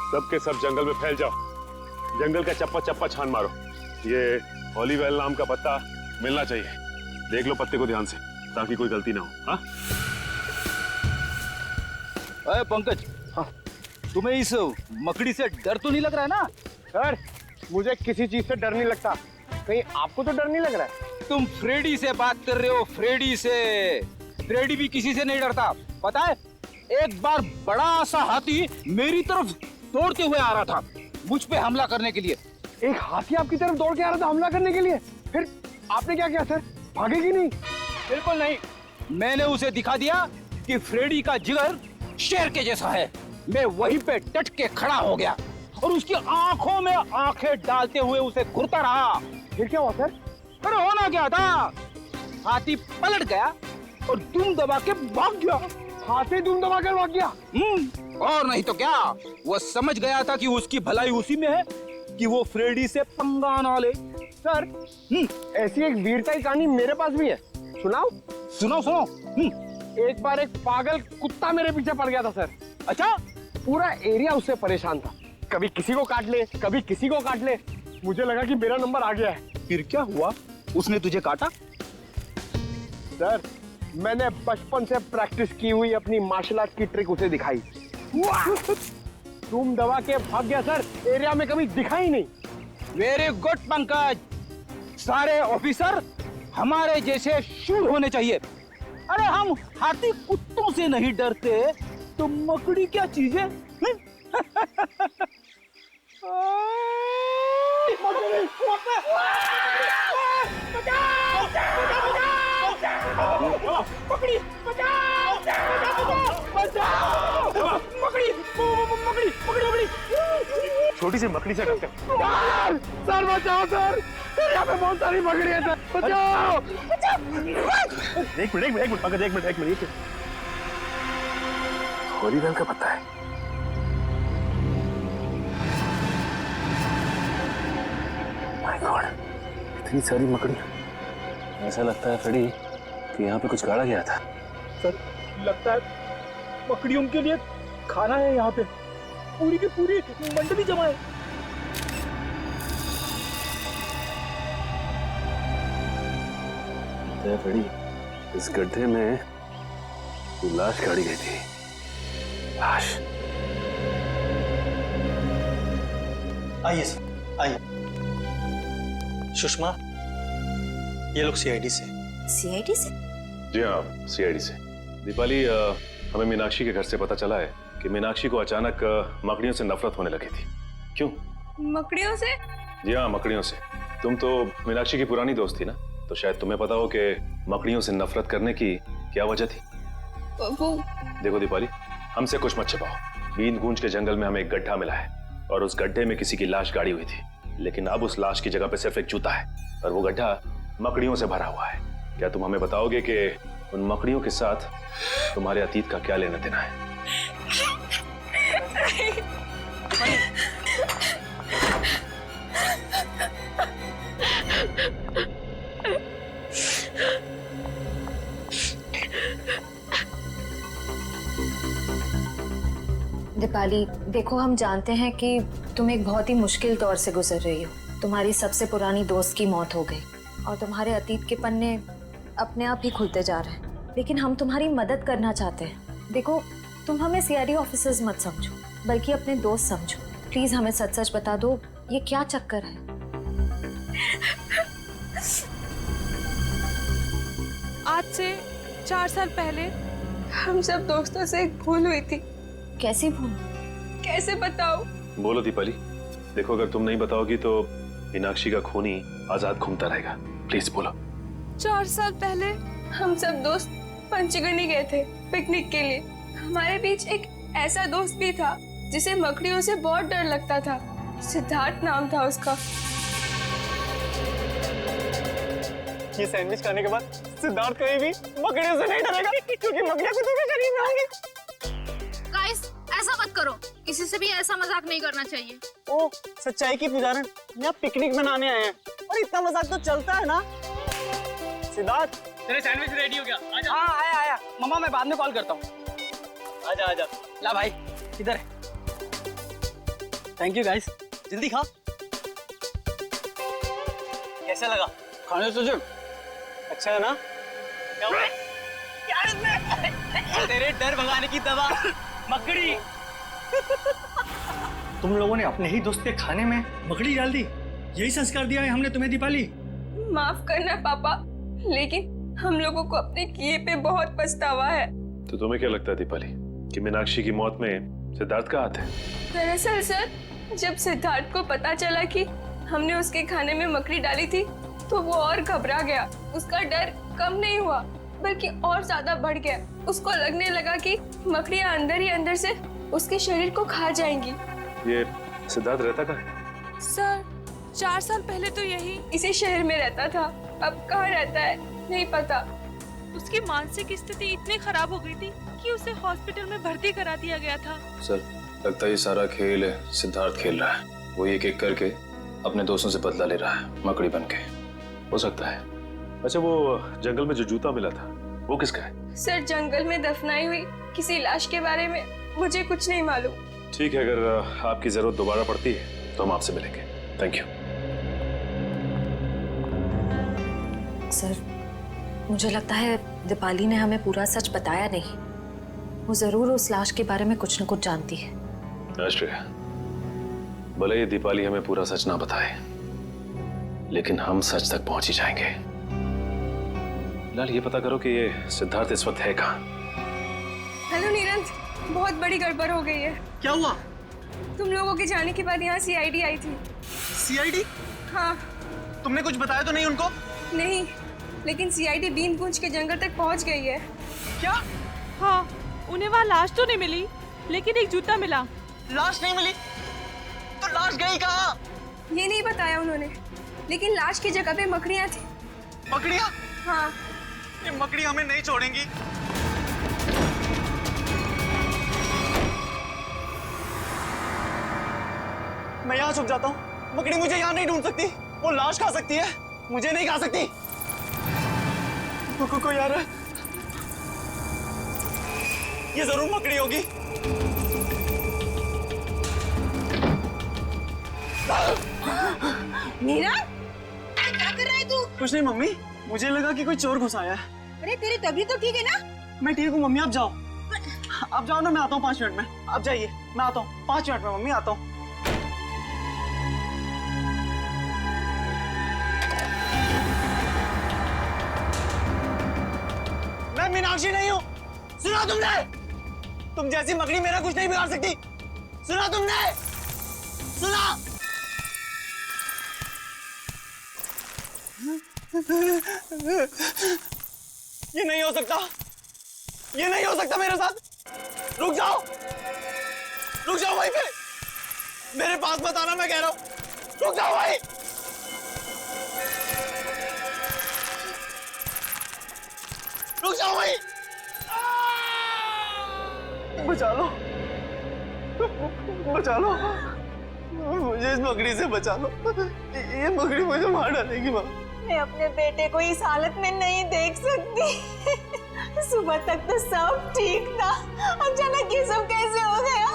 सबके सब जंगल में फैल जाओ, जंगल का चप्पा चप्पा छान मारो। ये हॉलीवेल नाम का पत्ता मिलना चाहिए। देख लो पत्ते को ध्यान से ताकि कोई गलती ना हो। हाँ अरे पंकज, हाँ, तुम्हें इस मकड़ी से डर तो नहीं लग रहा है ना? सर मुझे किसी चीज से डर नहीं लगता, कहीं आपको तो डर नहीं लग रहा है? तुम फ्रेडी से बात कर रहे हो, फ्रेडी से। फ्रेडी भी किसी से नहीं डरता, पता है? एक बार बड़ा सा हाथी मेरी तरफ दौड़ते हुए आ रहा था मुझ पे हमला करने के लिए। एक हाथी आपकी तरफ दौड़ के आ रहा था हमला करने के लिए, फिर आपने क्या किया सर? भागेगी नहीं? बिल्कुल नहीं, मैंने उसे दिखा दिया कि फ्रेडी का जिगर शेर के जैसा है। मैं वहीं पे डट के खड़ा हो गया और उसकी आंखों में आंखें डालते हुए उसे घूरता रहा। फिर क्या हुआ सर? अरे होना क्या था, हाथी पलट गया और दुम दबा के भाग गया। हाथी दुम दबा कर भाग गया? और नहीं तो क्या, वो समझ गया था कि उसकी भलाई उसी में है कि वो फ्रेडी से पंगा ना ले। सर ऐसी एक वीरता की कहानी मेरे पास भी है, सुनाओ? सुनो सुनो। एक बार एक पागल कुत्ता मेरे पीछे पड़ गया था सर। अच्छा? पूरा एरिया उससे परेशान था, कभी किसी को काट ले कभी किसी को काट ले। मुझे लगा कि मेरा नंबर आ गया है। फिर क्या हुआ, उसने तुझे काटा? सर मैंने बचपन से प्रैक्टिस की हुई अपनी मार्शल आर्ट की ट्रिक उसे दिखाई, तुम दबा के भाग गया सर, एरिया में कभी दिखा ही नहीं। वेरी गुड पंकज, सारे ऑफिसर हमारे जैसे शूर होने चाहिए। अरे हम हाथी कुत्तों से नहीं डरते तो मकड़ी क्या चीज है? पकड़ी, बचाओ, बचाओ, पकड़ी, पकड़ी, पकड़ी, छोटी सी मकड़ी से डरते हो? सर बचाओ सर, यहाँ पे बहुत सारी मकड़ी है सर, बचाओ, एक मिनट पंकज, एक मिनट। हॉलीवेल का पत्ता है। माय गॉड, इतनी सारी मकड़ियां। ऐसा लगता है फ्रेडी कि यहाँ पे कुछ गाड़ा गया था। सर लगता है मकड़ियों के लिए खाना है यहाँ पे, पूरी की पूरी मंडली जमा है। फ्रेडी, इस गड्ढे में कोई लाश गाड़ी गई थी। लाश। आइए सर, आइए। सुषमा, ये लोग सीआईडी से। सीआईडी से? जी हाँ, सीआईडी से। दीपाली, हमें मीनाक्षी के घर से पता चला है कि मीनाक्षी को अचानक मकड़ियों से नफरत होने लगी थी। क्यों? मकड़ियों से? जी हाँ, मकड़ियों से। तुम तो मीनाक्षी की पुरानी दोस्त थी ना, तो शायद तुम्हें पता हो कि मकड़ियों से नफरत करने की क्या वजह थी। वो देखो दीपाली, हमसे कुछ मत छिपाओ। बीन गूंज के जंगल में हमें एक गड्ढा मिला है और उस गड्ढे में किसी की लाश गाड़ी हुई थी, लेकिन अब उस लाश की जगह पे सिर्फ एक जूता है और वो गड्ढा मकड़ियों से भरा हुआ है। क्या तुम हमें बताओगे कि उन मकड़ियों के साथ तुम्हारे अतीत का क्या लेना देना है? दीपाली, देखो हम जानते हैं कि तुम एक बहुत ही मुश्किल दौर से गुजर रही हो। तुम्हारी सबसे पुरानी दोस्त की मौत हो गई और तुम्हारे अतीत के पन्ने अपने आप ही खुलते जा रहे हैं, लेकिन हम तुम्हारी मदद करना चाहते हैं। देखो, तुम हमें सीआईडी ऑफिसर्स मत समझो, बल्कि अपने दोस्त समझो। प्लीज हमें सच सच बता दो, ये क्या चक्कर है? आज से 4 साल पहले हम सब दोस्तों से एक भूल हुई थी। कैसी भूल? कैसे बताओ? बोलो दीपाली। देखो, अगर तुम नहीं बताओगी तो मीनाक्षी का खूनी आजाद घूमता रहेगा। प्लीज बोलो। 4 साल पहले हम सब दोस्त पंचगनी गए थे पिकनिक के लिए। हमारे बीच एक ऐसा दोस्त भी था जिसे मकड़ियों से बहुत डर लगता था। सिद्धार्थ नाम था उसका। ये सैंडविच खाने के बाद सिद्धार्थ कहीं भी मकड़ियों से नहीं डरेगा, क्योंकि मकड़ियां कुत्तों के शरीर में होंगी। गाइस, ऐसा मत करो, किसी से भी ऐसा मजाक नहीं करना चाहिए। ओ, सच्चाई की पुजारन, यहाँ पिकनिक मनाने आए हैं और इतना मजाक तो चलता है ना। सिद्धार्थ, तेरे सैंडविच रेडी हो गया? आजा। हाँ आया। मम्मा मैं बाद में कॉल करता हूँ। आजा। ला भाई, इधर। Thank you guys. जल्दी खा। कैसा लगा? खाने से जब अच्छा है ना? क्या हुआ? यार इसमें तेरे डर भगाने की दवा मकड़ी। तुम लोगों ने अपने ही दोस्त के खाने में मकड़ी डाल दी। यही संस्कार दिया है हमने तुम्हें दीपाली। माफ करना पापा, लेकिन हम लोगों को अपने किए पे बहुत पछतावा है। तो तुम्हें क्या लगता है दीपाली कि मीनाक्षी की मौत में सिद्धार्थ का हाथ है? दरअसल सर, जब सिद्धार्थ को पता चला कि हमने उसके खाने में मकड़ी डाली थी तो वो और घबरा गया। उसका डर कम नहीं हुआ बल्कि और ज्यादा बढ़ गया। उसको लगने लगा कि मकड़ियां अंदर ही अंदर से उसके शरीर को खा जाएंगी। ये सिद्धार्थ रहता कहाँ है? सर 4 साल पहले तो यही इसी शहर में रहता था, अब कहाँ रहता है नहीं पता। उसकी मानसिक स्थिति इतनी खराब हो गई थी कि उसे हॉस्पिटल में भर्ती करा दिया गया था। सर लगता है ये सारा खेल सिद्धार्थ खेल रहा है। वो एक एक करके अपने दोस्तों से बदला ले रहा है मकड़ी बन के। हो सकता है। अच्छा वो जंगल में जो जूता मिला था वो किसका है? सर जंगल में दफनाई हुई किसी लाश के बारे में मुझे कुछ नहीं मालूम। ठीक है, अगर आपकी जरूरत दोबारा पड़ती है तो हम आपसे मिलेंगे। Thank you. सर मुझे लगता है दीपाली ने हमें पूरा सच बताया नहीं। वो जरूर उस लाश के बारे में कुछ न कुछ जानती है। आश्रय, भले ही दीपाली हमें पूरा सच ना बताए लेकिन हम सच तक पहुंच ही जाएंगे। फिलहाल ये पता करो कि ये सिद्धार्थ इस वक्त है कहाँ। हेलो नीरज, बहुत बड़ी गड़बड़ हो गई है। क्या हुआ? तुम लोगों के जाने के बाद यहाँ सीआईडी आई थी। सीआईडी? हाँ। तुमने कुछ बताया तो नहीं उनको? नहीं, लेकिन सीआईडी बीनगुंज के जंगल तक पहुँच गई है। क्या? हाँ, उन्हें वहाँ लाश तो नहीं मिली लेकिन एक जूता मिला। लाश नहीं मिली? तो लाश गई कहाँ? ये नहीं बताया उन्होंने, लेकिन लाश की जगह पे मकड़ियाँ थी। मकड़ियाँ? हाँ। ये मकड़ी हमें नहीं छोड़ेंगी। मैं यहाँ छुप जाता हूँ। मकड़ी मुझे यहाँ नहीं ढूंढ सकती। वो लाश खा सकती है, मुझे नहीं खा सकती। कोई यार, ये जरूर मकड़ी होगी। मीरा, क्या कर रहा है तू? कुछ नहीं मम्मी, मुझे लगा कि कोई चोर घुस आया है। अरे तेरी तबीयत तो ठीक है ना? मैं ठीक हूँ मम्मी, आप जाओ। आप जाओ ना, मैं आता हूँ 5 मिनट में। आप जाइए, मैं आता हूँ 5 मिनट में मम्मी, आता हूँ। मैं मीनाक्षी नहीं हूँ, सुना तुमने? तुम जैसी मकड़ी मेरा कुछ नहीं बिगाड़ सकती। सुना तुमने? सुना? ये नहीं हो सकता, ये नहीं हो सकता मेरे साथ। रुक जाओ, रुक जाओ वहीं पे। मेरे पास मत आना, मैं कह रहा हूं। रुक जाओ वहीं। रुक जाओ वहीं। बचा लो, बचा लो मुझे, इस मकड़ी से बचा लो। ये मकड़ी मुझे मार डालेगी माँ। मैं अपने बेटे को इस हालत में नहीं देख सकती। सुबह तक तो सब ठीक था, अचानक ये सब कैसे हो गया?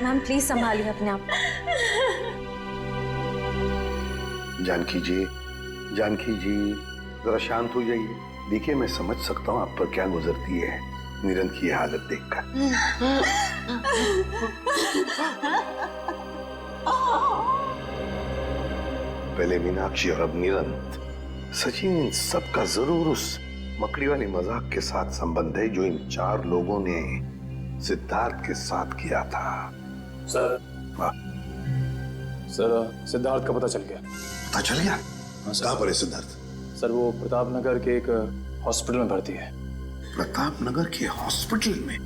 मैम प्लीज संभालिए अपने आप। जानकी जी, जानकी जी जरा शांत हो जाइए। देखिए मैं समझ सकता हूँ आप पर क्या गुजरती है निरंत की हालत देखकर। पहले मीनाक्षी और अब निरंत। सचिन, इन सबका जरूर उस मकड़ी वाले मजाक के साथ संबंध है जो इन 4 लोगों ने सिद्धार्थ के साथ किया था। सर, सर सिद्धार्थ का पता चल गया। पता चल गया? कहाँ पर है सिद्धार्थ? सर वो प्रताप नगर के एक हॉस्पिटल में भर्ती है। प्रताप नगर के हॉस्पिटल में?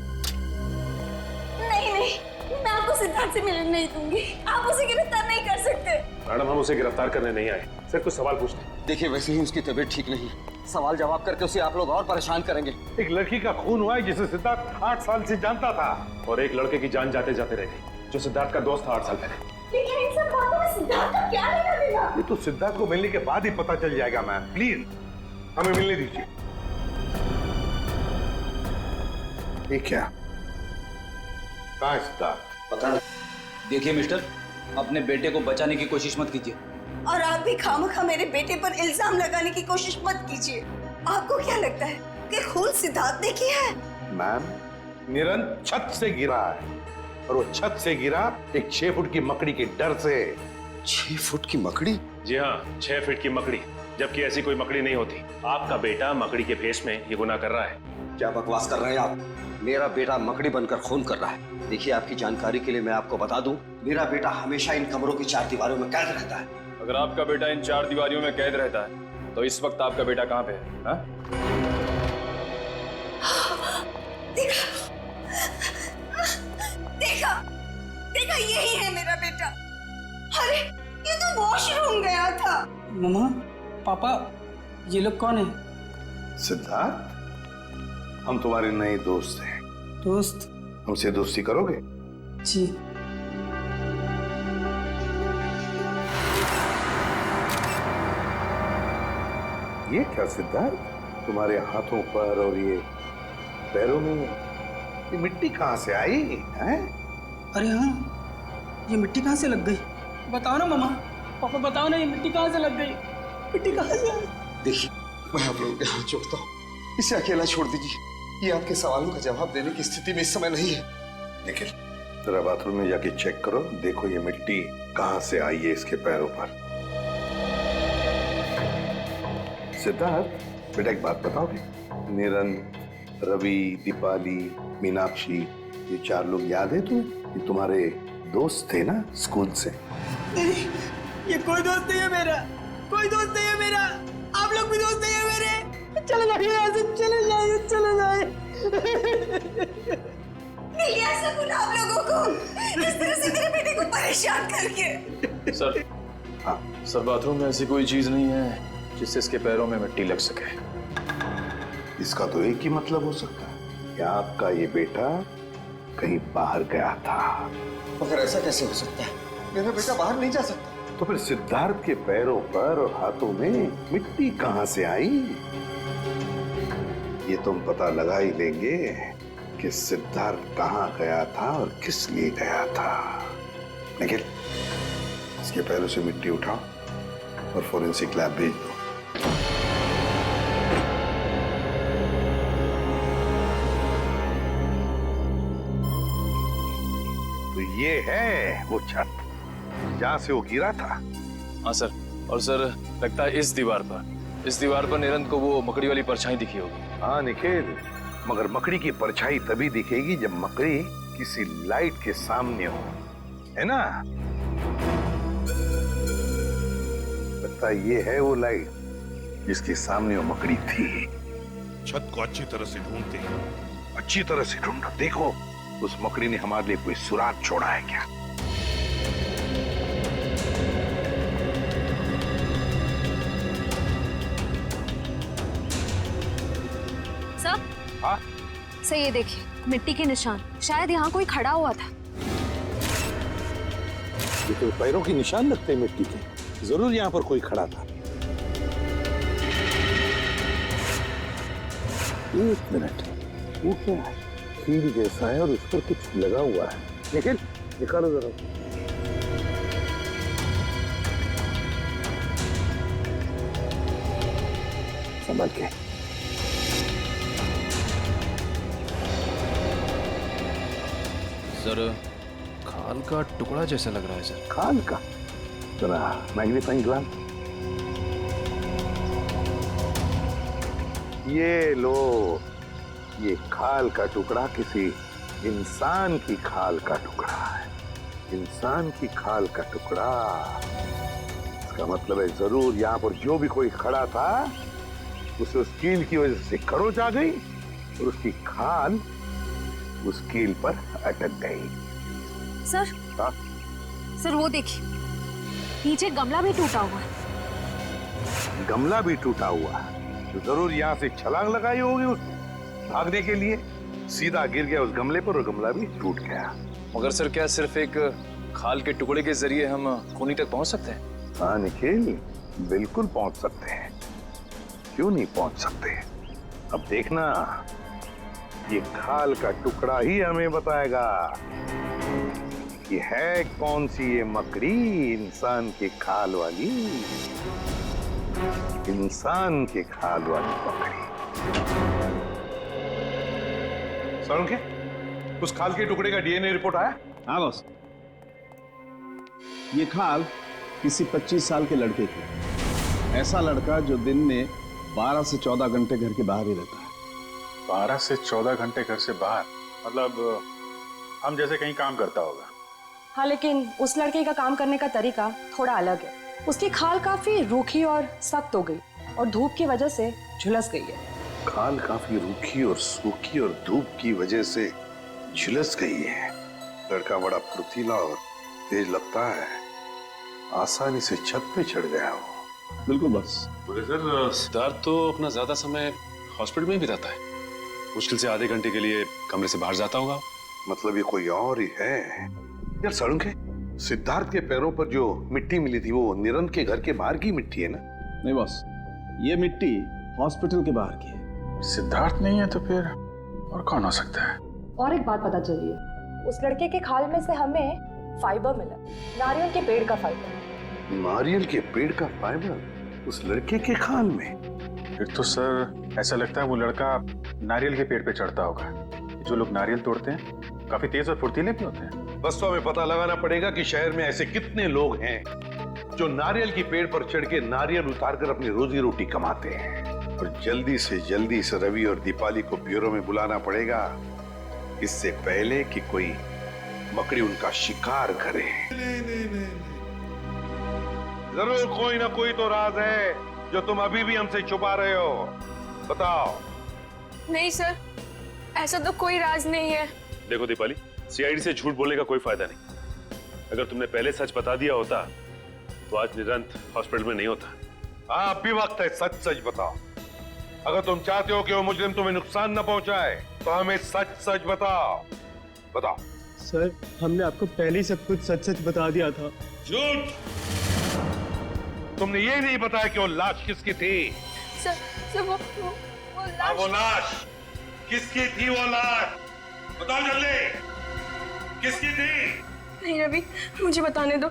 नहीं नहीं, मैं आपको सिद्धार्थ से मिलने नहीं दूंगी। आप उसे गिरफ्तार नहीं कर सकते। मैडम हम उसे गिरफ्तार करने नहीं आए, सिर्फ कुछ सवाल पूछने। देखिए वैसे ही उसकी तबीयत ठीक नहीं, सवाल जवाब करके उसे आप लोग और परेशान करेंगे। एक लड़की का खून हुआ है जिसे सिद्धार्थ 8 साल से जानता था, और एक लड़के की जान जाते जाते रह गई जो सिद्धार्थ का दोस्त था 8 साल पहले। लेकिन इन सब बातों में सिद्धार्थ का क्या लेना देना? ये तो सिद्धार्थ को मिलने के बाद ही पता चल जाएगा। मैम प्लीज हमें मिलने दीजिए। ये क्या? कहाँ है सिद्धार्थ? पता नहीं। देखिए मिस्टर, अपने बेटे को बचाने की कोशिश मत कीजिए। और आप भी खामखा मेरे बेटे पर इल्जाम लगाने की कोशिश मत कीजिए। आपको क्या लगता है कि खून सिद्धार्थ ने किया है? मैम, निरंत छत से गिरा है और वो छत से गिरा एक 6 फुट की मकड़ी के डर से। 6 फुट की मकड़ी? जी हाँ, 6 फीट की मकड़ी, जबकि ऐसी कोई मकड़ी नहीं होती। आपका बेटा मकड़ी के भेष में ये गुनाह कर रहा है। क्या बकवास कर रहे हैं आप? मेरा बेटा मकड़ी बनकर खून कर रहा है। देखिए, आपकी जानकारी के लिए मैं आपको बता दूं, मेरा बेटा हमेशा इन कमरों की 4 दीवारों में कैद रहता है। अगर आपका बेटा इन 4 दीवारियों में कैद रहता है तो इस वक्त आपका बेटा कहाँ पे है? हा? देखा यही है मेरा बेटा। अरे ये तो वॉशरूम गया था। मम्मा, पापा, ये लोग कौन है? सिद्धार्थ, हम तुम्हारे नए दोस्त हैं। दोस्त? हमसे दोस्ती करोगे? जी। ये क्या सिद्धार्थ, तुम्हारे हाथों पर और ये पैरों में ये मिट्टी कहाँ से आई है? अरे हाँ, ये मिट्टी कहाँ से लग गई? बताओ ना मम्मा, पापा बताओ ना, ये मिट्टी कहाँ से लग गई? मिट्टी कहाँ से आई? देखिए, मैं आप लोगों के हाथ जोड़ता हूँ, इसे अकेला छोड़ दीजिए। ये आपके सवालों का जवाब देने की स्थिति में इस समय नहीं है। निखिल, जरा बाथरूम में जाके चेक करो, देखो ये मिट्टी कहाँ से आई है इसके पैरों पर। सिद्धार्थ बेटा, एक बात बताओगे? निरंत, रवि, दीपाली, मीनाक्षी, ये 4 लोग याद है तुम्हें? ये तुम्हारे दोस्त थे ना स्कूल से? नहीं, ये कोई दोस्त नहीं है मेरा, कोई दोस्त नहीं है मेरा। आप लोग भी दोस्त नहीं है मेरे। चले जाइए यहाँ से, चले जाइए, चले जाइए। नहीं ऐसा गुनाह आप लोगों को, इस तरह से मेरे बेटे को परेशान करके। सर, हाँ सर, बाथरूम में ऐसी कोई चीज नहीं है जिससे इसके पैरों में मिट्टी लग सके। इसका तो एक ही मतलब हो सकता है कि आपका ये बेटा कहीं बाहर गया था। मगर ऐसा कैसे हो सकता है? मेरा बेटा बाहर नहीं जा सकता। तो फिर सिद्धार्थ के पैरों पर और हाथों में मिट्टी कहां से आई? ये तुम पता लगा ही लेंगे कि सिद्धार्थ कहां गया था और किस लिए गया था। निखिल, इसके पैरों से मिट्टी उठाओ और फोरेंसिक लैब भेज दो। तो ये है वो छत जहां से वो गिरा था। हाँ सर, और सर लगता है इस दीवार पर निरंत को वो मकड़ी वाली परछाई दिखी होगी। हाँ निखिल, मगर मकड़ी की परछाई तभी दिखेगी जब मकड़ी किसी लाइट के सामने हो, है ना? लगता है ये है वो लाइट जिसके सामने वो मकड़ी थी। छत को अच्छी तरह से ढूंढते हैं। अच्छी तरह से ढूंढो, देखो उस मकड़ी ने हमारे लिए कोई सुराग छोड़ा है क्या? सर, हाँ? सर ये देखिए, मिट्टी के निशान, शायद यहाँ कोई खड़ा हुआ था। ये तो पैरों के निशान लगते हैं मिट्टी के, जरूर यहाँ पर कोई खड़ा था। एक मिनट, वो क्या है? कील जैसा है और उस पर कुछ लगा हुआ है। निखिल, निकालो जरा। संभल के। सर, खाल का टुकड़ा जैसा लग रहा है सर। खाल का? जरा मैग्नीफाइंग ग्लास। ये लो, ये खाल का टुकड़ा किसी इंसान की खाल का टुकड़ा है। इंसान की खाल का टुकड़ा, इसका मतलब है जरूर यहाँ पर जो भी कोई खड़ा था उसे उस कील की वजह से खरोच आ गई और उसकी खाल उस कील पर अटक गई। सर, हाँ? सर वो देखिए, नीचे गमला भी टूटा हुआ है। गमला भी टूटा हुआ है तो जरूर यहाँ से छलांग लगाई होगी उस भागने के लिए, सीधा गिर गया उस गमले पर और गमला भी टूट गया। मगर सर, क्या सिर्फ एक खाल के टुकड़े के जरिए हम खूनी तक पहुंच सकते हैं? हाँ निखिल, बिल्कुल पहुंच सकते हैं, क्यों नहीं पहुंच सकते। अब देखना, ये खाल का टुकड़ा ही हमें बताएगा कि है कौन सी ये मकड़ी इंसान के खाल वाली, इंसान के खाल वाली मकड़ी। सालुंखे, उस खाल के टुकड़े का डीएनए रिपोर्ट आया? हाँ बॉस, ये खाल किसी 25 साल के लड़के की। ऐसा लड़का जो दिन में 12 से 14 घंटे घर के बाहर ही रहता है। 12 से 14 घंटे घर से बाहर, मतलब हम जैसे कहीं काम करता होगा। हाँ, लेकिन उस लड़के का काम करने का तरीका थोड़ा अलग है। उसकी खाल काफी रूखी और सख्त हो गई और धूप की वजह से झुलस गई है। खाल काफी रूखी और सूखी और धूप की वजह से झुलस गई है। लड़का बड़ा फुर्तीला और तेज लगता है, आसानी से छत पे चढ़ गया हो। बिल्कुल बस। सर, सिद्धार्थ तो अपना ज्यादा समय हॉस्पिटल में ही बिताता है। मुश्किल से आधे घंटे के लिए कमरे से बाहर जाता होगा। मतलब ये कोई और ही है। यार सालुंखे, सिद्धार्थ के पैरों पर जो मिट्टी मिली थी वो निरंत के घर के बाहर की मिट्टी है ना? नहीं बॉस, ये मिट्टी हॉस्पिटल के बाहर की है। सिद्धार्थ नहीं है तो फिर और कौन हो सकता है? और एक बात पता चली है, उस लड़के के खाल में से हमें फाइबर मिला, नारियल के पेड़ का फाइबर। नारियल के पेड़ का फाइबर उस लड़के के खाल में? फिर तो सर ऐसा लगता है वो लड़का नारियल के पेड़ पे चढ़ता होगा। जो लोग नारियल तोड़ते हैं काफी तेज और फुर्तीले भी होते हैं। बस तो हमें पता लगाना पड़ेगा कि शहर में ऐसे कितने लोग हैं जो नारियल के पेड़ पर चढ़ के नारियल उतारकर अपनी रोजी रोटी कमाते हैं। और जल्दी से रवि और दीपाली को ब्यूरो में बुलाना पड़ेगा, इससे पहले कि कोई मकड़ी उनका शिकार करे। जरूर कोई ना कोई तो राज है जो तुम अभी भी हमसे छुपा रहे हो। बताओ। नहीं सर, ऐसा तो कोई राज नहीं है। देखो दीपाली, सीआईडी से झूठ बोलने का कोई फायदा नहीं। अगर तुमने पहले सच बता दिया होता तो आज निरंत हॉस्पिटल में नहीं होता। अब भी वक्त है, सच सच बताओ। अगर तुम चाहते हो कि वो मुजरिम तुम्हें नुकसान न पहुंचाए तो हमें सच सच बताओ। बताओ। सर, हमने आपको पहले ही सब कुछ सच सच बता दिया था। झूठ! तुमने ये नहीं बताया कि वो लाश किसकी थी? सर वो लाश। वो लाश किसकी थी? वो लाश बताओ जल्दी, किसकी थी? नहीं रवि, मुझे बताने दो।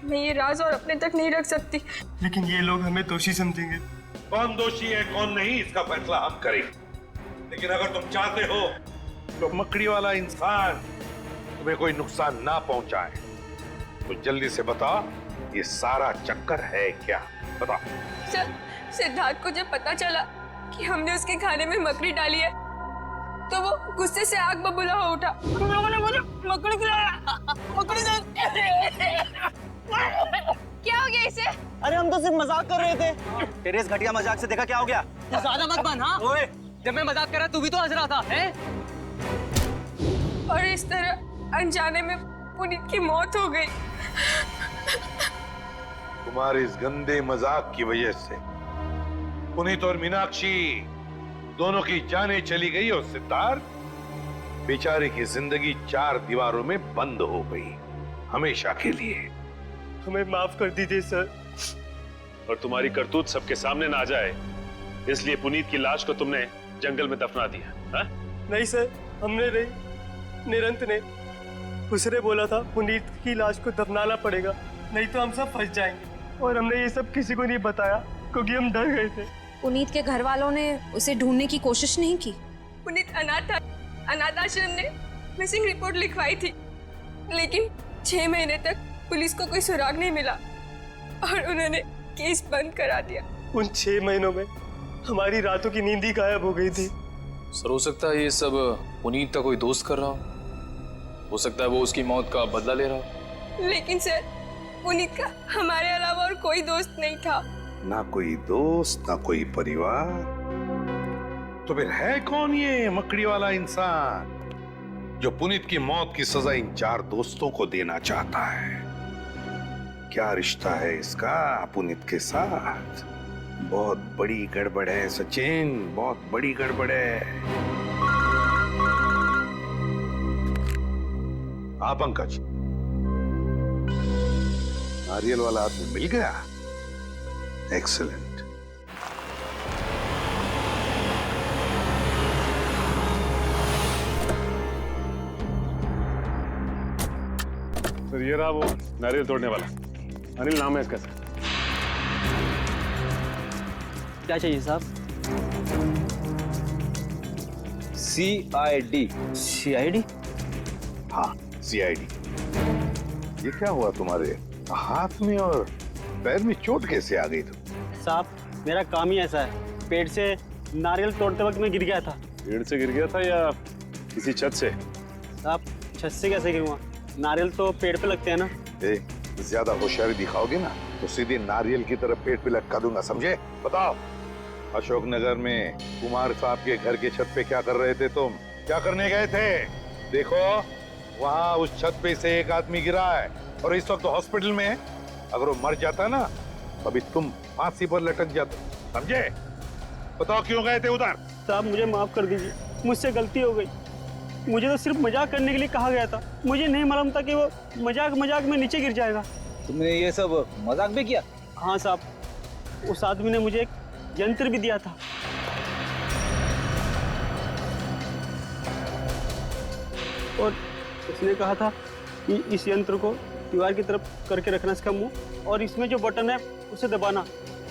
मैं ये राज और अपने तक नहीं रख सकती। लेकिन ये लोग हमें दोषी समझेंगे। कौन दोषी है कौन नहीं इसका फैसला हम करेंगे। लेकिन अगर तुम चाहते हो तो मकड़ी वाला इंसान तुम्हें कोई नुकसान ना पहुंचाए तो जल्दी से बताओ, ये सारा चक्कर है क्या? बताओ। सर, सिद्धार्थ को जब पता चला कि हमने उसके खाने में मकड़ी डाली है तो वो गुस्से से आग बबूला हो उठा। मकड़ी क्या हो गया इसे? अरे हम तो सिर्फ मजाक कर रहे थे। तेरे इस घटिया मजाक से देखा क्या हो गया? ज्यादा मत बन। हाँ ओए, जब मैं मजाक कर रहा तू भी तो हंस रहा था, हैं? और इस तरह अनजाने में पुनीत की मौत हो गई। तुम्हारे इस गंदे मजाक की वजह से पुनीत और मीनाक्षी दोनों की जानें चली गई और सिद्धार्थ बेचारे की जिंदगी 4 दीवारों में बंद हो गई हमेशा के लिए। हमें माफ कर दीजिए सर। और तुम्हारी करतूत सबके सामने ना आ जाए इसलिए पुनीत की लाश को तुमने जंगल में दफना दिया। हा? नहीं सर, हमने नहीं, निरंत ने। उसने बोला था पुनीत की लाश को दफनाना पड़ेगा, नहीं तो हम सब फंस जाएंगे। और हमने ये सब किसी को नहीं बताया क्योंकि हम डर गए थे। पुनीत के घर वालों ने उसे ढूंढने की कोशिश नहीं की? पुनीत अनाथ आश्रम ने मिसिंग रिपोर्ट लिखवाई थी, लेकिन 6 महीने तक पुलिस को कोई सुराग नहीं मिला और उन्होंने केस बंद करा दिया। उन 6 महीनों में हमारी रातों की नींद ही गायब हो गई थी। सर, हो सकता है ये सब पुनीत का कोई दोस्त कर रहा हो सकता है वो उसकी मौत का बदला ले रहा हो। लेकिन सर, पुनीत का हमारे अलावा और कोई दोस्त नहीं था। ना कोई दोस्त, ना कोई परिवार, तो फिर है कौन ये मकड़ी वाला इंसान जो पुनीत की मौत की सजा इन 4 दोस्तों को देना चाहता है? क्या रिश्ता है इसका पुनीत के साथ? बहुत बड़ी गड़बड़ है सचिन, बहुत बड़ी गड़बड़ है। हाँ पंकज, नारियल वाला आदमी मिल गया। एक्सीलेंट। सर ये रहा वो नारियल तोड़ने वाला, अनिल नाम है इसका सर। क्या चाहिए साहब? CID। CID? हाँ CID। ये क्या हुआ तुम्हारे हाथ में और पैर में चोट कैसे आ गई तुम? साहब मेरा काम ही ऐसा है, पेड़ से नारियल तोड़ते वक्त मैं गिर गया था। पेड़ से गिर गया था या किसी छत से? साहब छत से कैसे गिरूंगा, नारियल तो पेड़ पे लगते हैं ना। ज्यादा होशियारी दिखाओगे ना तो सीधे नारियल की तरफ पेड़ पे लटका दूंगा, समझे? बताओ, अशोकनगर में कुमार साहब के घर के छत पे क्या कर रहे थे तुम? क्या करने गए थे? देखो वहाँ उस छत पे से एक आदमी गिरा है और इस वक्त हॉस्पिटल में है। अगर वो मर जाता ना अभी तुम फांसी पर लटक जाते, समझे? बताओ क्यों गए थे उधर? साहब मुझे माफ कर दीजिए, मुझसे गलती हो गई। मुझे तो सिर्फ मजाक करने के लिए कहा गया था, मुझे नहीं मालूम था कि वो मजाक में नीचे गिर जाएगा। तुमने ये सब मजाक भी किया? हाँ साहब, उस आदमी ने मुझे एक यंत्र भी दिया था। और उसने कहा था कि इस यंत्र को दीवार की तरफ करके रखना इसका मुंह, और इसमें जो बटन है उसे दबाना।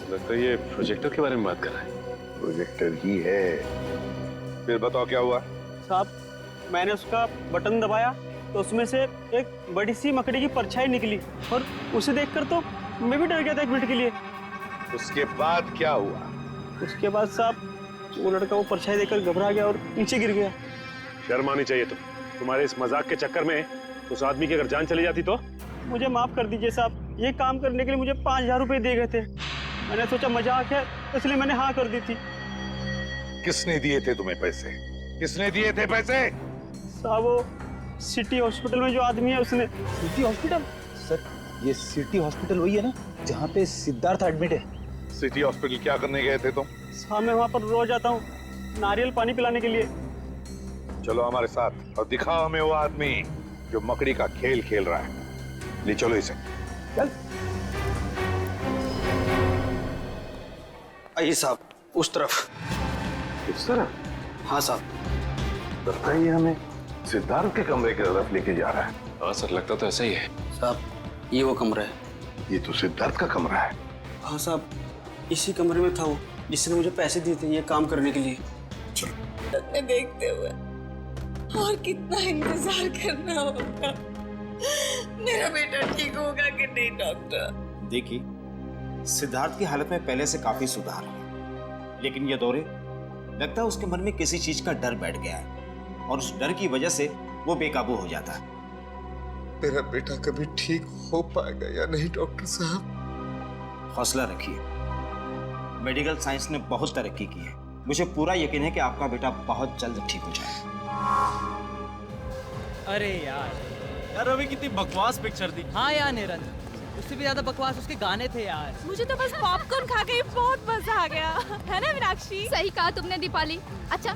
लगता है ये प्रोजेक्टर के बारे में बात कर रहा है। प्रोजेक्टर ही है। फिर बताओ क्या हुआ? साहब मैंने उसका बटन दबाया तो उसमें से एक बड़ी सी मकड़ी की परछाई निकली, और उसे देखकर तो मैं भी डर गया था एक मिनट के लिए। उसके बाद क्या हुआ? उसके बाद साहब वो लड़का वो परछाई देखकर घबरा गया और नीचे गिर गया। शर्म आनी चाहिए तुम्हारे इस मजाक के चक्कर में उस आदमी की अगर जान चली जाती तो? मुझे माफ कर दीजिए साहब, ये काम करने के लिए मुझे 5000 रुपए दिए गए थे। मैंने सोचा मजाक है इसलिए मैंने हाँ कर दी थी। किसने दिए थे तुम्हें पैसे? किसने दिए थे पैसे? साहब वो सिटी हॉस्पिटल में जो आदमी है उसने। City hospital? सर ये सिटी हॉस्पिटल वही है ना जहाँ पे सिद्धार्थ एडमिट है? सिटी हॉस्पिटल क्या करने गए थे तुम? साहब मैं वहाँ पर रोज आता हूँ नारियल पानी पिलाने के लिए। चलो हमारे साथ और दिखाओ हमें वो आदमी जो मकड़ी का खेल खेल रहा है। ले चलो इसे। चल। आइए साहब, उस तरफ। इस तरफ? हाँ साहब। बताइए हमें, सिद्धार्थ के कमरे की तरफ लेके जा रहा है। हाँ सर, लगता तो ऐसा ही है। साहब ये वो कमरा है। ये तो सिद्धार्थ का कमरा है। हाँ साहब, इसी कमरे में था वो जिसने मुझे पैसे दिए थे ये काम करने के लिए। चलो देखते हुए और कितना इंतजार करना होगा। मेरा बेटा ठीक होगा कि नहीं डॉक्टर? देखिए, सिद्धार्थ की हालत में पहले से काफी सुधार है, लेकिन ये दौरे लगता है उसके मन में किसी चीज का डर बैठ गया है और उस डर की वजह से वो बेकाबू हो जाता है। मेरा बेटा कभी ठीक हो पाएगा या नहीं डॉक्टर साहब? हौसला रखिए, मेडिकल साइंस ने बहुत तरक्की की है। मुझे पूरा यकीन है कि आपका बेटा बहुत जल्द ठीक हो जाएगा। अरे यार अभी कितनी बकवास पिक्चर थी। हाँ यार निरंजन, उससे भी ज्यादा बकवास उसके गाने थे यार। मुझे तो बस पॉपकॉर्न खा के बहुत मजा आ गया, है ना मीनाक्षी? सही कहा तुमने दीपाली। अच्छा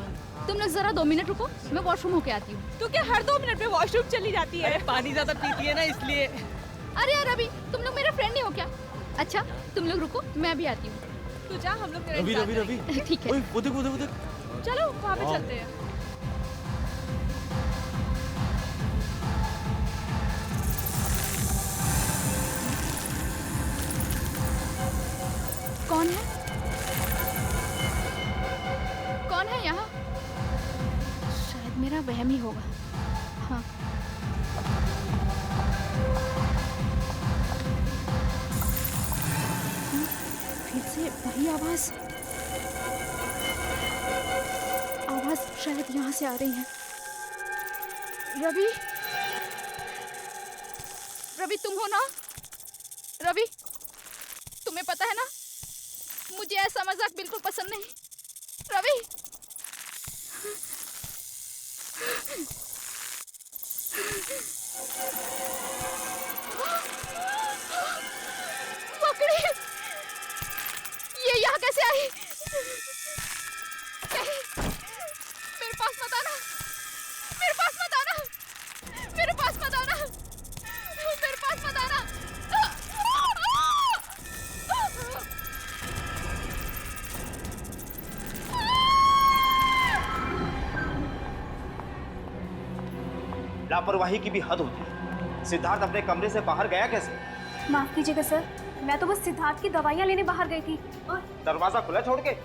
तुम लोग जरा 2 मिनट रुको, मैं वॉशरूम होके आती हूँ। तू क्या हर 2 मिनट में वॉशरूम चली जाती है? पानी ज्यादा पीती है ना इसलिए। अरे यार अभी तुम लोग मेरे फ्रेंड नहीं हो क्या? अच्छा तुम लोग रुको, मैं भी आती हूँ। तू जा, हम लोग रवि रवि रवि ठीक है। वो देख चलो वहाँ पे चलते हैं। कौन है? कौन है यहाँ? शायद मेरा वहम ही होगा। हाँ फिर से वही आवाज शायद यहाँ से आ रही है। रवि, रवि तुम हो ना? रवि तुम्हें पता है ना मुझे ऐसा मजाक बिल्कुल पसंद नहीं। रवि मकड़ी ये यहाँ कैसे आई? मेरे पास मत आना, मेरे पास मत आना, मेरे पास मत आना, मेरे पास मत आना। लापरवाही की भी हद होती है। सिद्धार्थ अपने कमरे से बाहर गया कैसे? माफ कीजिएगा सर, मैं तो बस सिद्धार्थ की दवाइयाँ लेने बाहर गई थी और दरवाजा खुला छोड़ के?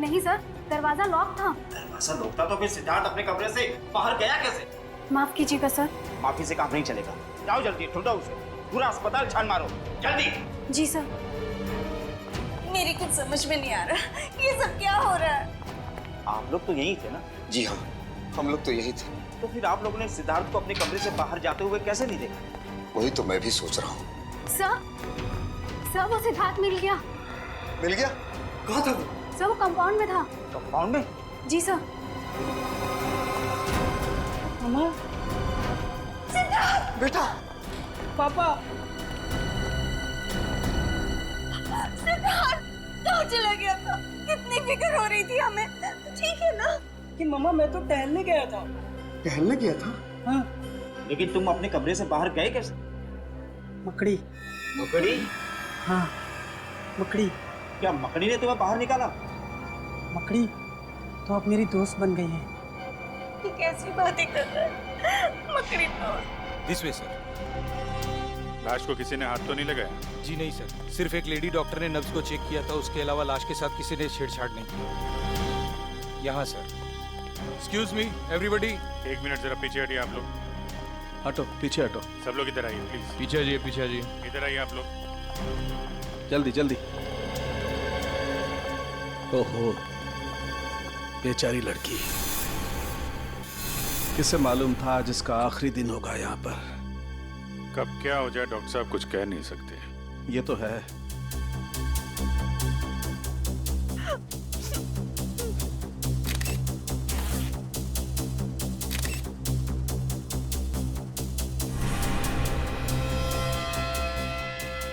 नहीं सर, दरवाजा लॉक था। दरवाजा लॉक था तो फिर सिद्धार्थ अपने कमरे से बाहर गया कैसे? माफ कीजिएगा सर। माफी से काम नहीं चलेगा। जाओ जल्दी, ढूंढो उसे, पूरा अस्पताल छान मारो, जल्दी। जी सर। मेरी कुछ समझ में नहीं आ रहा, ये सब क्या हो रहा है? आप लोग तो यही थे ना? जी हाँ, हम लोग तो यही थे। तो फिर आप लोगों ने सिद्धार्थ को अपने कमरे से बाहर जाते हुए कैसे नहीं देखा? वही तो मैं भी सोच रहा हूँ। सर वो सिद्धार्थ मिल गया। मिल गया? कहाँ था वो? सर वो कंपाउंड में था। कंपाउंड में? जी सर। मामा। सिद्धार्थ! बेटा। पापा। सिद्धार्थ कहाँ चला गया था? कितनी फिक्र हो रही थी हमें। ठीक है ना? कि मामा मैं तो टहलने गया था। टहलने गया था? हाँ। लेकिन तुम अपने कमरे से बाहर गए कैसे? मकड़ी। मकड़ी? हाँ, मकड़ी। क्या मकड़ी ने तुम्हें बाहर निकाला? मकड़ी तो अब मेरी दोस्त बन गई है। ये कैसी बातें कर रहा है? मकड़ी दोस्त। This way sir. लाश को किसी ने हाथ तो नहीं लगाया? जी नहीं सर, सिर्फ एक लेडी डॉक्टर ने नब्ज को चेक किया था, उसके अलावा लाश के साथ किसी ने छेड़छाड़ नहीं की। यहाँ सर। Excuse me everybody. एक मिनट जरा पीछे हटिए आप लोग। हटो, पीछे हटो। सब लोग इधर आइए प्लीज। पीछे आइए, पीछे आइए। इधर आइए आप लोग। जल्दी जल्दी। ओहो, बेचारी लड़की। किसे मालूम था आज इसका आखिरी दिन होगा यहाँ पर। कब क्या हो जाए डॉक्टर साहब कुछ कह नहीं सकते। ये तो है।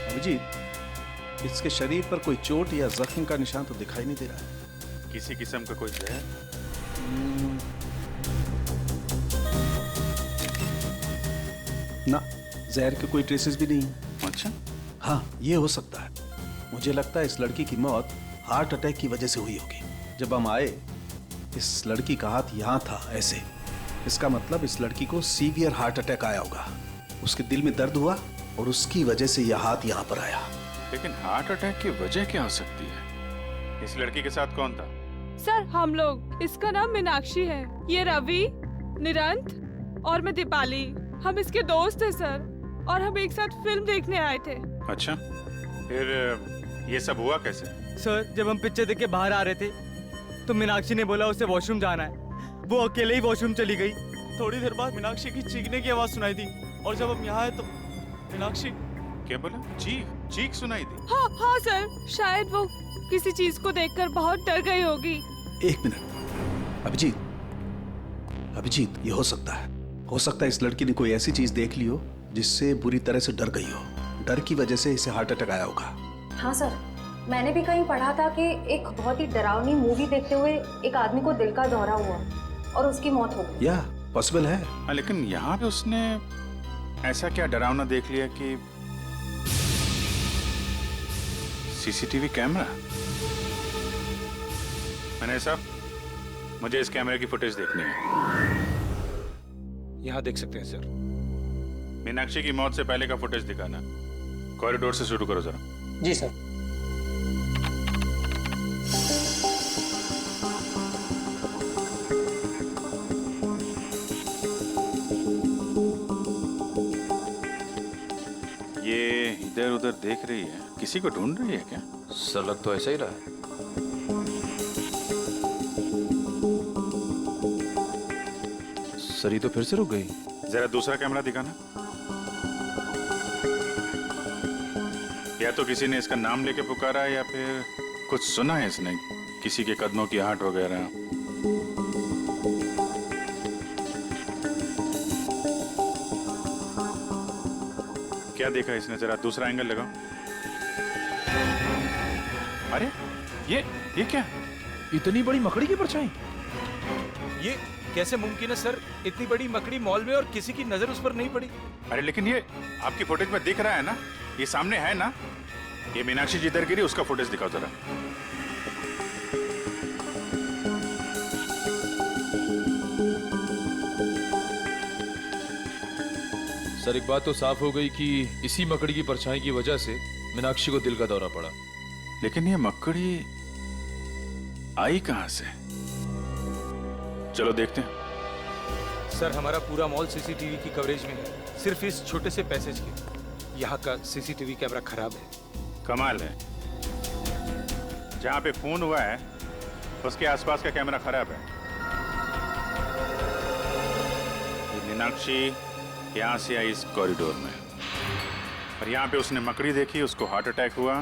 अभिजीत, इसके शरीर पर कोई चोट या जख्म का निशान तो दिखाई नहीं दे रहा है। किसी किस्म का कोई जहर? ना, जहर के कोई ट्रेसेस भी नहीं है। अच्छा? हाँ, ये हो सकता है। मुझे लगता है इस लड़की की मौत हार्ट अटैक की वजह से हुई होगी। जब हम आए, इस लड़की का हाथ यहाँ था ऐसे। इसका मतलब इस लड़की को सीवियर हार्ट अटैक आया होगा। उसके दिल में दर्द हुआ और उसकी वजह से यह हाथ यहाँ पर आया। लेकिन हार्ट अटैक की वजह क्या हो सकती है? इस लड़की के साथ कौन था? सर हम लोग, इसका नाम मीनाक्षी है, ये रवि, निरंत और मैं दीपाली। हम इसके दोस्त हैं सर, और हम एक साथ फिल्म देखने आए थे। अच्छा, फिर ये सब हुआ कैसे? सर जब हम पिक्चर देख के बाहर आ रहे थे तो मीनाक्षी ने बोला उसे वॉशरूम जाना है। वो अकेले ही वॉशरूम चली गई। थोड़ी देर बाद मीनाक्षी की चीखने की आवाज सुनाई दी और जब हम यहाँ आए तो मीनाक्षी। क्या बोला? चीख सुनाई दी? हाँ सर, शायद वो किसी चीज को देखकर बहुत डर गई होगी। एक मिनट, अभिजीत, ये हो सकता है। हो सकता है इस लड़की ने कोई ऐसी चीज देख ली हो जिससे बुरी तरह से डर गई हो। डर की वजह से इसे हार्ट अटैक आया होगा। हाँ सर, मैंने भी कहीं पढ़ा था कि एक बहुत ही डरावनी मूवी देखते हुए एक आदमी को दिल का दौरा हुआ और उसकी मौत हो गई। या पॉसिबल है। हाँ, लेकिन यहाँ पे उसने ऐसा क्या डरावना देख लिया कि सीसीटीवी कैमरा? मैंने साहब, मुझे इस कैमरे की फुटेज देखनी है। यहाँ देख सकते हैं सर। मीनाक्षी की मौत से पहले का फुटेज दिखाना। कॉरिडोर से शुरू करो जरा। जी सर। ये इधर उधर देख रही है, किसी को ढूंढ रही है क्या? सर लग तो ऐसा ही रहा है। सरी तो फिर से रुक गई। जरा दूसरा कैमरा दिखाना। या तो किसी ने इसका नाम लेके पुकारा या फिर कुछ सुना है इसने, किसी के कदमों की आहट वगैरह। क्या देखा इसने? जरा दूसरा एंगल लगाओ। अरे ये क्या? इतनी बड़ी मकड़ी की परछाई? ये कैसे मुमकिन है सर? इतनी बड़ी मकड़ी मॉल में और किसी की नजर उस पर नहीं पड़ी। अरे लेकिन ये आपकी फुटेज में दिख रहा है ना, ये सामने है ना। ये मीनाक्षी जिधर गिरी उसका फुटेज दिखाओ जरा। सर एक बात तो साफ हो गई कि इसी मकड़ी की परछाई की वजह से मीनाक्षी को दिल का दौरा पड़ा। लेकिन ये मकड़ी आई कहां से? चलो देखते हैं। सर हमारा पूरा मॉल सीसीटीवी की कवरेज में है, सिर्फ इस छोटे से पैसेज के। यहाँ का सीसीटीवी कैमरा खराब है। कमाल है, जहां पे खून हुआ है उसके आसपास का कैमरा खराब है। ये मीनाक्षी यहां से आई इस कॉरिडोर में, और यहाँ पे उसने मकड़ी देखी, उसको हार्ट अटैक हुआ,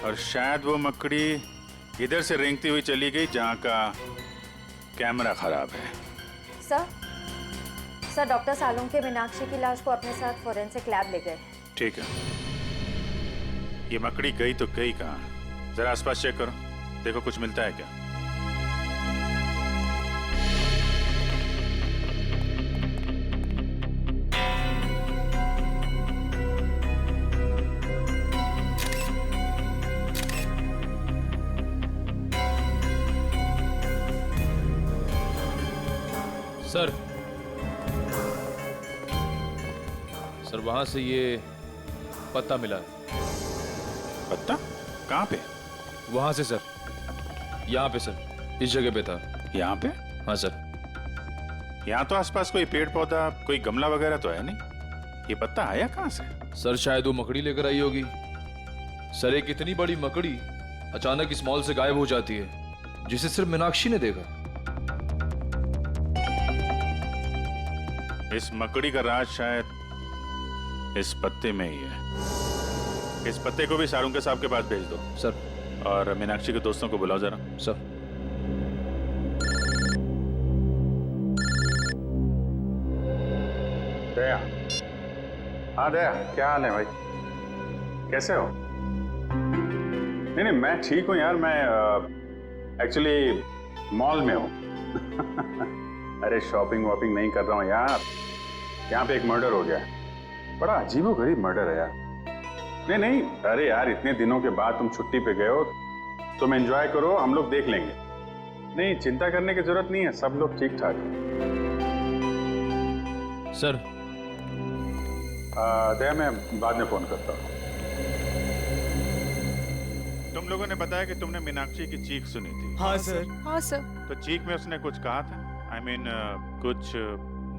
और शायद वो मकड़ी इधर से रेंगती हुई चली गई जहाँ का कैमरा खराब है। सर डॉक्टर सालुंके मीनाक्षी की लाश को अपने साथ फोरेंसिक लैब ले गए। ठीक है, ये मकड़ी गई तो गई कहाँ? जरा आसपास चेक करो, देखो कुछ मिलता है क्या। सर वहां से ये पत्ता मिला है। पत्ता कहाँ पे? वहां से सर, यहाँ पे सर, इस जगह पे था। यहाँ पे? हाँ सर। यहाँ तो आसपास कोई पेड़ पौधा, कोई गमला वगैरह तो है नहीं। ये पत्ता आया कहाँ से? सर शायद वो मकड़ी लेकर आई होगी। सर एक इतनी बड़ी मकड़ी अचानक इस मॉल से गायब हो जाती है, जिसे सिर्फ मीनाक्षी ने देखा। इस मकड़ी का राज शायद इस पत्ते में ही है। इस पत्ते को भी सालुंके साहब के पास भेज दो सर, और मीनाक्षी के दोस्तों को बुलाओ जरा। सर। दया, हाँ दया, क्या हाल है भाई? कैसे हो? नहीं नहीं, मैं ठीक हूँ यार। मैं एक्चुअली मॉल में हूँ। अरे शॉपिंग वॉपिंग नहीं कर रहा हूँ यार। यहाँ पे एक मर्डर हो गया है, बड़ा अजीबोगरीब मर्डर है यार। नहीं नहीं, अरे यार इतने दिनों के बाद तुम छुट्टी पे गए हो, तुम एंजॉय करो, हम लोग देख लेंगे। नहीं, चिंता करने की जरूरत नहीं है, सब लोग ठीक ठाक हैं। सर दया, मैं बाद में फोन करता हूँ। तुम लोगों ने बताया कि तुमने मीनाक्षी की चीख सुनी थी। हाँ सर। हाँ सर। तो चीख में उसने कुछ कहा था? I mean, कुछ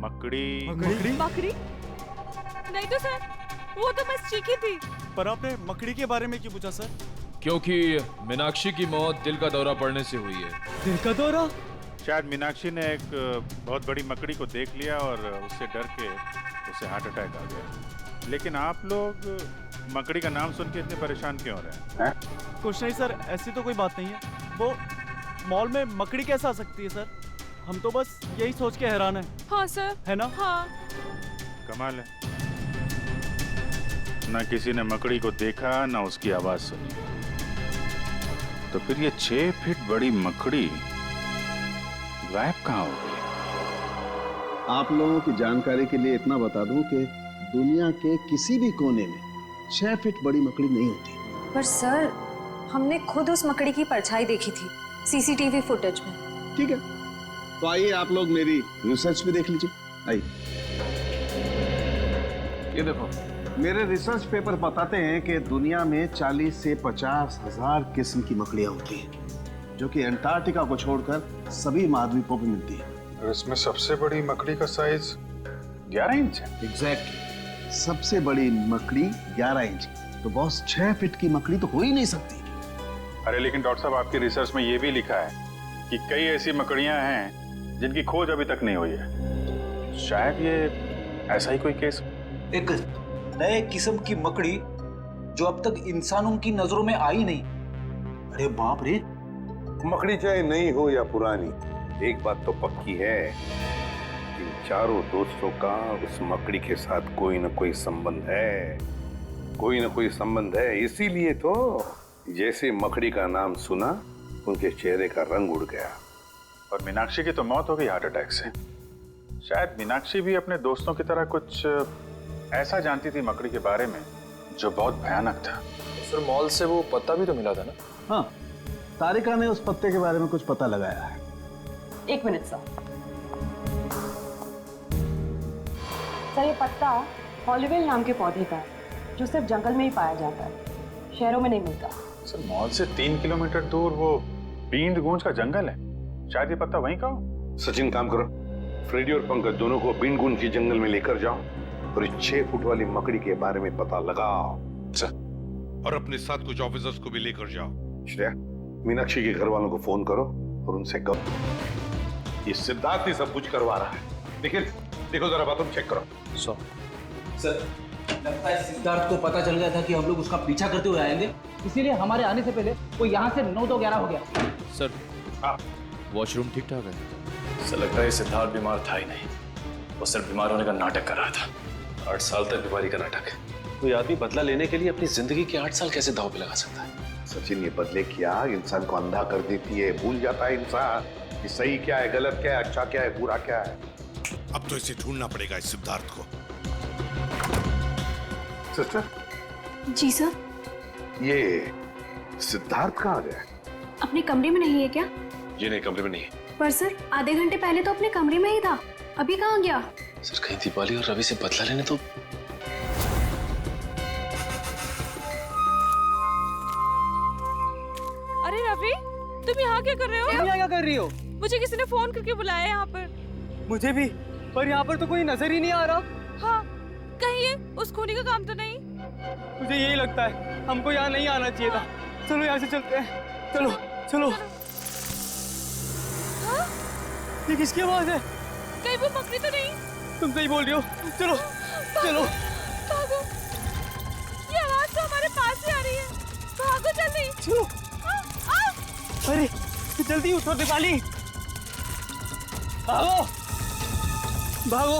मकड़ी? मकड़ी? नहीं तो सर, वो तो बस चीखी थी। पर आपने मकड़ी के बारे में क्यों पूछा सर? क्योंकि मीनाक्षी की मौत दिल का दौरा पड़ने से हुई है। दिल का दौरा? शायद मीनाक्षी ने एक बहुत बड़ी मकड़ी को देख लिया और उससे डर के उसे हार्ट अटैक आ गया। लेकिन आप लोग मकड़ी का नाम सुन के इतने परेशान क्यों हो रहे हैं? कुछ नहीं सर, ऐसी तो कोई बात नहीं है। वो मॉल में मकड़ी कैसे आ सकती है सर? हम तो बस यही सोच के हैरान है। हाँ सर। है ना? हाँ। कमाल है, ना किसी ने मकड़ी को देखा ना उसकी आवाज सुनी, तो फिर ये 6 फीट बड़ी मकड़ी गायब कहाँ हो गई? आप लोगों की जानकारी के लिए इतना बता दूं कि दुनिया के किसी भी कोने में 6 फीट बड़ी मकड़ी नहीं होती। पर सर, हमने खुद उस मकड़ी की परछाई देखी थी सीसीटीवी फुटेज में। ठीक है, तो आइए आप लोग मेरी रिसर्च भी देख लीजिए। आइए, ये देखो, मेरे रिसर्च पेपर बताते हैं कि दुनिया में 40 से 50 हजार किस्म की मकड़ियां होती हैं, जो कि अंटार्कटिका को छोड़कर सभी महाद्वीपों पर मिलती है। और इसमें सबसे बड़ी मकड़ी का साइज 11 इंच है। एग्जैक्टली, सबसे बड़ी मकड़ी 11 इंच। तो बॉस 6 फीट की मकड़ी तो हो ही नहीं सकती। अरे लेकिन डॉक्टर साहब, आपकी रिसर्च में ये भी लिखा है कि कई ऐसी मकड़ियां हैं जिनकी खोज अभी तक नहीं हुई है। शायद ये ऐसा ही कोई केस। एक नए किस्म की मकड़ी जो अब तक इंसानों की नजरों में आई नहीं। अरे बाप रे! मकड़ी चाहे नई हो या पुरानी, एक बात तो पक्की है, इन चारों दोस्तों का उस मकड़ी के साथ कोई ना कोई संबंध है। कोई ना कोई संबंध है, इसीलिए तो जैसे मकड़ी का नाम सुना उनके चेहरे का रंग उड़ गया। और मीनाक्षी की तो मौत हो गई हार्ट अटैक से। शायद मीनाक्षी भी अपने दोस्तों की तरह कुछ ऐसा जानती थी मकड़ी के बारे में जो बहुत भयानक था। सर मॉल से वो पत्ता भी तो मिला था ना? हाँ, तारिका ने उस पत्ते के बारे में कुछ पता लगाया है। 1 मिनट सर। सर ये पत्ता हॉलीवेल नाम के पौधे का है जो सिर्फ जंगल में ही पाया जाता है, शहरों में नहीं मिलता। सर मॉल से 3 किलोमीटर दूर वो बींद गूंज का जंगल है, शायद ये पत्ता वहीं का हो। सचिन काम करो, फ्रेडी और पंकज दोनों को बींद गूंज के जंगल में लेकर जाओ और इस 6 फुट वाली मकड़ी के बारे में पता लगाओ। और अपने साथ कुछ ऑफिसर्स को भी लेकर जाओ। श्रेया, मीनाक्षी के घर वालों को फोन करो और उनसे कहो ये सिद्धार्थ ही सब कुछ करवा रहा है। देखो जरा बाथरूम चेक करो। सर लगता है सिद्धार्थ को पता चल गया था कि हम लोग उसका पीछा करते हुए आएंगे, इसीलिए हमारे आने से पहले वो यहाँ से 9 तो 11 हो गया। सर वॉशरूम ठीक ठाक है? सर लगता है सिद्धार्थ बीमार था ही नहीं, वो सिर्फ बीमार होने का नाटक कर रहा था। 8 साल तक बीमारी का नाटक। कोई आदमी बदला लेने के लिए अपनी जिंदगी के 8 साल कैसे दांव पे लगा सकता है? सचिन, ये बदले की आग इंसान को अंधा कर देती है। भूल जाता है इंसान कि सही क्या है, गलत क्या है, अच्छा क्या है, बुरा क्या है। अब तो इसे ढूंढना पड़ेगा इस सिद्धार्थ को। सिस्टर। जी सर। ये सिद्धार्थ कहाँ गया? अपने कमरे में नहीं है क्या? जी नहीं, कमरे में नहीं है। पर सर आधे घंटे पहले तो अपने कमरे में ही था, अभी कहाँ गया? सर कहीं दीपाली और रवि से बदला लेने तो। अरे रवि, तुम यहाँ क्या कर रहे हो? तुम यहाँ क्या कर रही हो? मुझे किसी ने फोन करके बुलाया यहाँ पर। मुझे भी, पर यहाँ पर तो कोई नजर ही नहीं आ रहा। हाँ, कहीं ये उस खूनी का काम तो नहीं? मुझे यही लगता है, हमको यहाँ नहीं आना चाहिए था। चलो यहाँ से चलते हैं, चलो चलो। हाँ? ये किसकी आवाज है? कहीं वो मकड़ी तो नहीं? तुम सही बोल रही हो, चलो चलो। भागो, ये आवाज तो हमारे पास ही आ रही है, भागो जल्दी। चलो। अरे जल्दी उठो दीपाली, भागो भागो।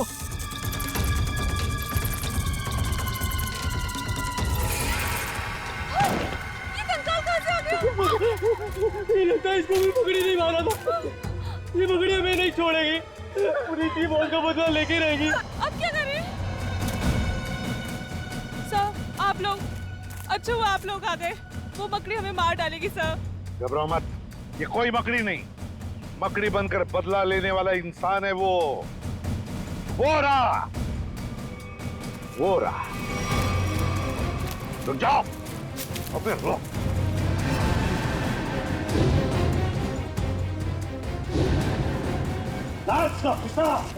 ये कंकाल कहाँ से आ गया? ये लगता है इसको भी मकड़ी नहीं मारा था। ये मकड़ी हमें नहीं छोड़ेगी, पूरी टीम का बदला लेके रहेगी। अब क्या करें? सर आप लोग, अच्छा वो आप लोग आ गए, वो मकड़ी हमें मार डालेगी सर। घबराओ मत, ये कोई मकड़ी नहीं, मकड़ी बनकर बदला लेने वाला इंसान है वो रहा। रुक जाओ, अबे रुक।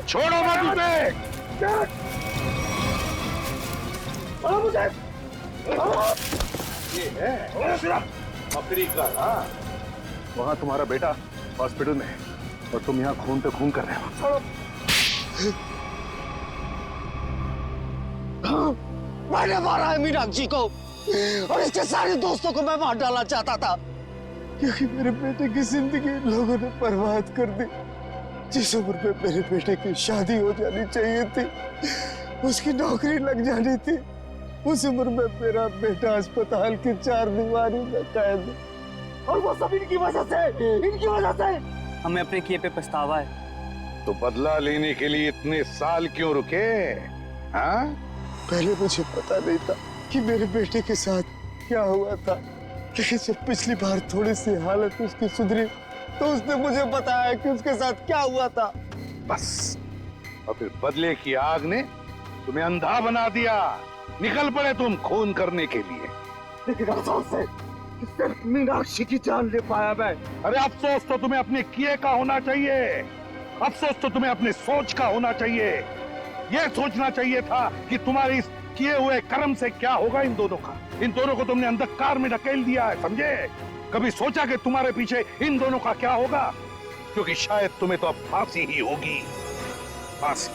छोड़ो मत उसे। मुझे ये है मकड़ी का ना। वहां तुम्हारा बेटा हॉस्पिटल में और तुम यहाँ खून पे खून कर रहे हो। मैंने मारा है मीनाक्षी को और इसके सारे दोस्तों को मैं मार डालना चाहता था, क्योंकि मेरे बेटे की जिंदगी लोगों ने बर्बाद कर दी। जिस उम्र में मेरे बेटे की शादी हो जानी चाहिए थी, उसकी नौकरी लग जानी थी, उस उम्र में मेरा बेटा अस्पताल की 4 दीवारी में कैद है। और वो सब इनकी वजह से। हमें अपने किए पे पछतावा है। तो बदला लेने के लिए इतने साल क्यों रुके? हाँ? पहले मुझे पता नहीं था कि मेरे बेटे के साथ क्या हुआ था, लेकिन जब पिछली बार थोड़ी सी हालत उसकी सुधरी तो उसने मुझे बताया कि उसके साथ क्या हुआ था। बस, और फिर बदले की आग ने तुम्हें अंधा बना दिया। निकल पड़े तुम खून करने के लिए। लेकिन अफसोस है कि सिर्फ मीनाक्षी की जान ले पाया मैं। अरे अफसोस तो तुम्हें अपने किए का होना चाहिए, अफसोस तो तुम्हें अपने सोच का होना चाहिए। यह सोचना चाहिए था कि तुम्हारे इस किए हुए कर्म से क्या होगा इन दोनों का। इन दोनों को तुमने अंधकार में ढकेल दिया है, समझे? कभी सोचा कि तुम्हारे पीछे इन दोनों का क्या होगा? क्योंकि शायद तुम्हें तो अब फांसी ही होगी, फांसी।